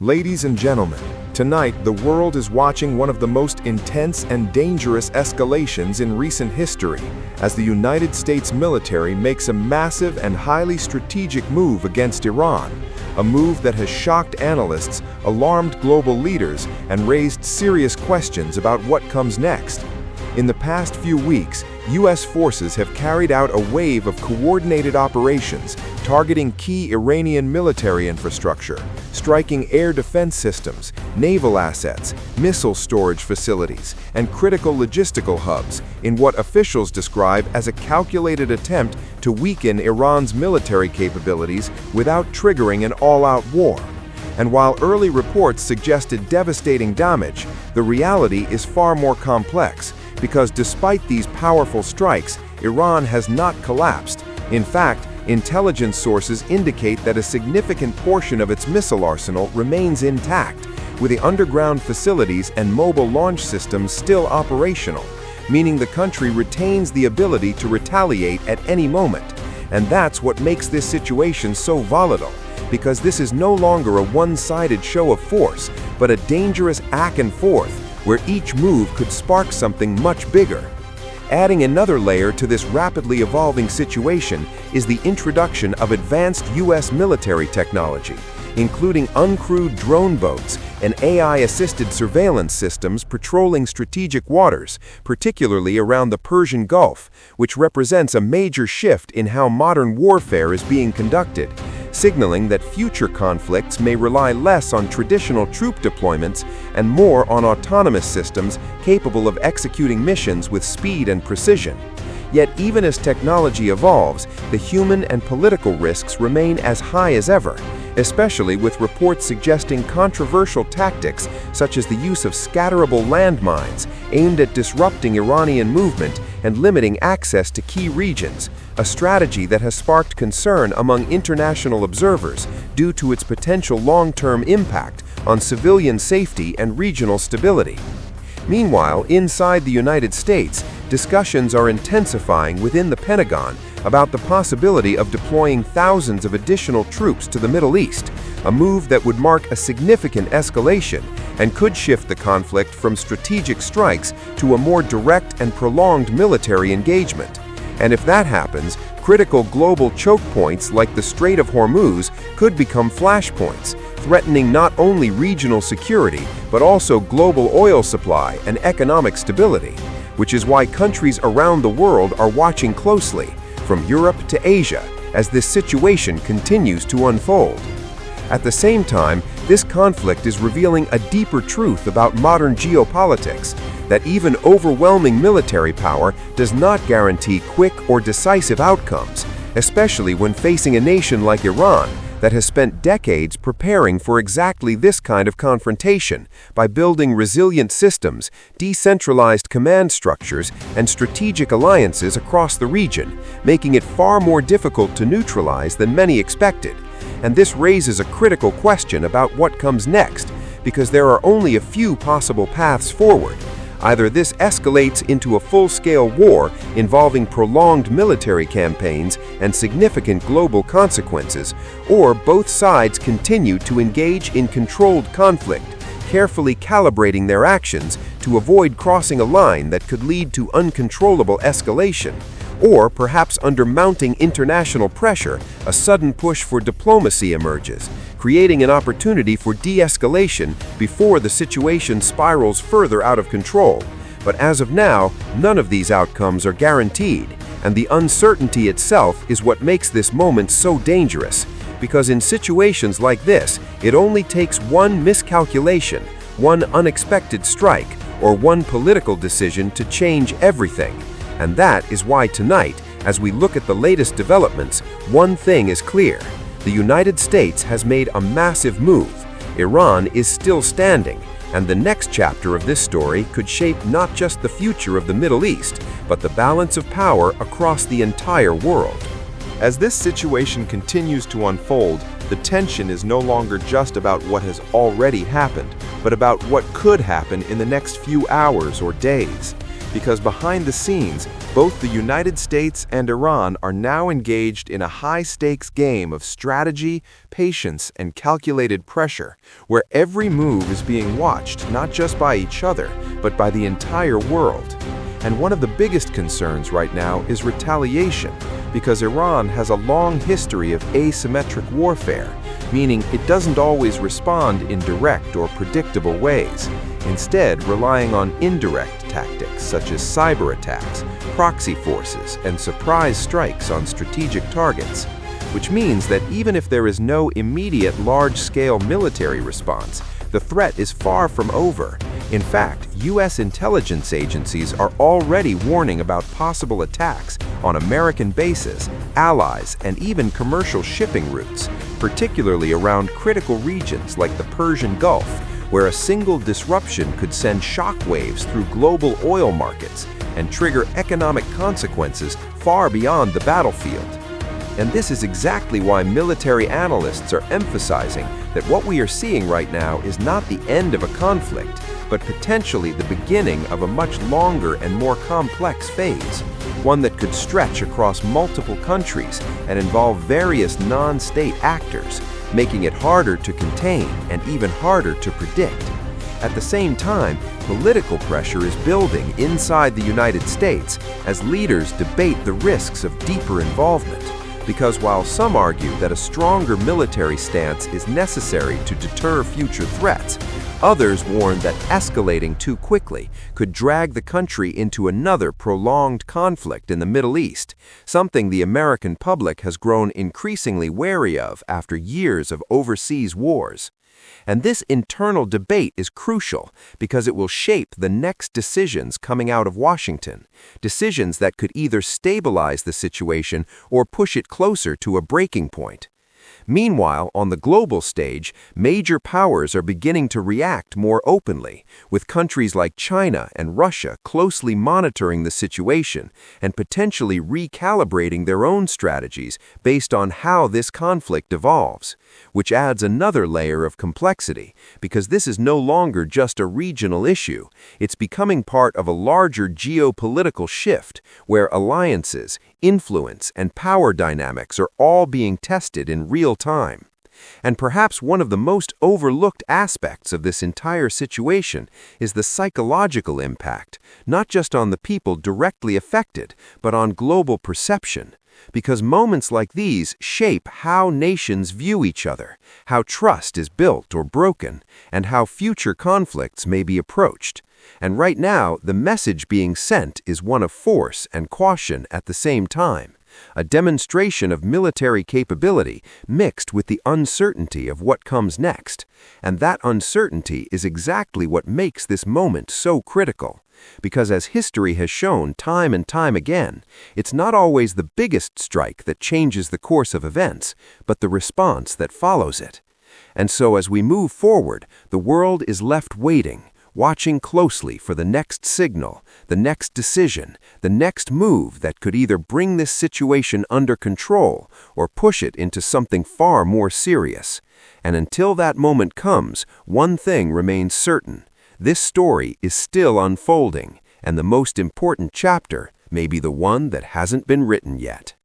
Ladies and gentlemen, tonight the world is watching one of the most intense and dangerous escalations in recent history, as the United States military makes a massive and highly strategic move against Iran, a move that has shocked analysts, alarmed global leaders, and raised serious questions about what comes next. In the past few weeks, U.S. forces have carried out a wave of coordinated operations targeting key Iranian military infrastructure, striking air defense systems, naval assets, missile storage facilities, and critical logistical hubs in what officials describe as a calculated attempt to weaken Iran's military capabilities without triggering an all-out war. And while early reports suggested devastating damage, the reality is far more complex, because despite these powerful strikes, Iran has not collapsed. In fact, intelligence sources indicate that a significant portion of its missile arsenal remains intact, with the underground facilities and mobile launch systems still operational, meaning the country retains the ability to retaliate at any moment. And that's what makes this situation so volatile, because this is no longer a one-sided show of force, but a dangerous back and forth, where each move could spark something much bigger. Adding another layer to this rapidly evolving situation is the introduction of advanced U.S. military technology, including uncrewed drone boats and AI-assisted surveillance systems patrolling strategic waters, particularly around the Persian Gulf, which represents a major shift in how modern warfare is being conducted, signaling that future conflicts may rely less on traditional troop deployments and more on autonomous systems capable of executing missions with speed and precision. Yet even as technology evolves, the human and political risks remain as high as ever, especially with reports suggesting controversial tactics such as the use of scatterable landmines aimed at disrupting Iranian movement and limiting access to key regions, a strategy that has sparked concern among international observers due to its potential long-term impact on civilian safety and regional stability. Meanwhile, inside the United States, discussions are intensifying within the Pentagon about the possibility of deploying thousands of additional troops to the Middle East, a move that would mark a significant escalation and could shift the conflict from strategic strikes to a more direct and prolonged military engagement. And if that happens, critical global choke points like the Strait of Hormuz could become flashpoints, threatening not only regional security but also global oil supply and economic stability, which is why countries around the world are watching closely, from Europe to Asia, as this situation continues to unfold. At the same time, this conflict is revealing a deeper truth about modern geopolitics, that even overwhelming military power does not guarantee quick or decisive outcomes, especially when facing a nation like Iran that has spent decades preparing for exactly this kind of confrontation by building resilient systems, decentralized command structures, and strategic alliances across the region, making it far more difficult to neutralize than many expected. And this raises a critical question about what comes next, because there are only a few possible paths forward. Either this escalates into a full-scale war involving prolonged military campaigns and significant global consequences, or both sides continue to engage in controlled conflict, carefully calibrating their actions to avoid crossing a line that could lead to uncontrollable escalation. Or perhaps under mounting international pressure, a sudden push for diplomacy emerges, creating an opportunity for de-escalation before the situation spirals further out of control. But as of now, none of these outcomes are guaranteed, and the uncertainty itself is what makes this moment so dangerous, because in situations like this, it only takes one miscalculation, one unexpected strike, or one political decision to change everything. And that is why tonight, as we look at the latest developments, one thing is clear. The United States has made a massive move. Iran is still standing, and the next chapter of this story could shape not just the future of the Middle East, but the balance of power across the entire world. As this situation continues to unfold, the tension is no longer just about what has already happened, but about what could happen in the next few hours or days. because behind the scenes, both the United States and Iran are now engaged in a high-stakes game of strategy, patience, and calculated pressure, where every move is being watched not just by each other, but by the entire world. And one of the biggest concerns right now is retaliation, because Iran has a long history of asymmetric warfare, meaning it doesn't always respond in direct or predictable ways, instead relying on indirect tactics such as cyber attacks, proxy forces, and surprise strikes on strategic targets, which means that even if there is no immediate large-scale military response, the threat is far from over. In fact, U.S. intelligence agencies are already warning about possible attacks on American bases, allies, and even commercial shipping routes, particularly around critical regions like the Persian Gulf, where a single disruption could send shockwaves through global oil markets and trigger economic consequences far beyond the battlefield. And this is exactly why military analysts are emphasizing that what we are seeing right now is not the end of a conflict, but potentially the beginning of a much longer and more complex phase, one that could stretch across multiple countries and involve various non-state actors, making it harder to contain and even harder to predict. At the same time, political pressure is building inside the United States as leaders debate the risks of deeper involvement. Because while some argue that a stronger military stance is necessary to deter future threats, others warn that escalating too quickly could drag the country into another prolonged conflict in the Middle East, something the American public has grown increasingly wary of after years of overseas wars. And this internal debate is crucial because it will shape the next decisions coming out of Washington, decisions that could either stabilize the situation or push it closer to a breaking point. Meanwhile, on the global stage, major powers are beginning to react more openly, with countries like China and Russia closely monitoring the situation and potentially recalibrating their own strategies based on how this conflict evolves, which adds another layer of complexity, because this is no longer just a regional issue. It's becoming part of a larger geopolitical shift where alliances, influence, and power dynamics are all being tested in real time. And perhaps one of the most overlooked aspects of this entire situation is the psychological impact, not just on the people directly affected, but on global perception. Because moments like these shape how nations view each other, how trust is built or broken, and how future conflicts may be approached. And right now, the message being sent is one of force and caution at the same time, a demonstration of military capability mixed with the uncertainty of what comes next. And that uncertainty is exactly what makes this moment so critical. Because as history has shown time and time again, it's not always the biggest strike that changes the course of events, but the response that follows it. And so as we move forward, the world is left waiting, watching closely for the next signal, the next decision, the next move that could either bring this situation under control or push it into something far more serious. And until that moment comes, one thing remains certain. This story is still unfolding, and the most important chapter may be the one that hasn't been written yet.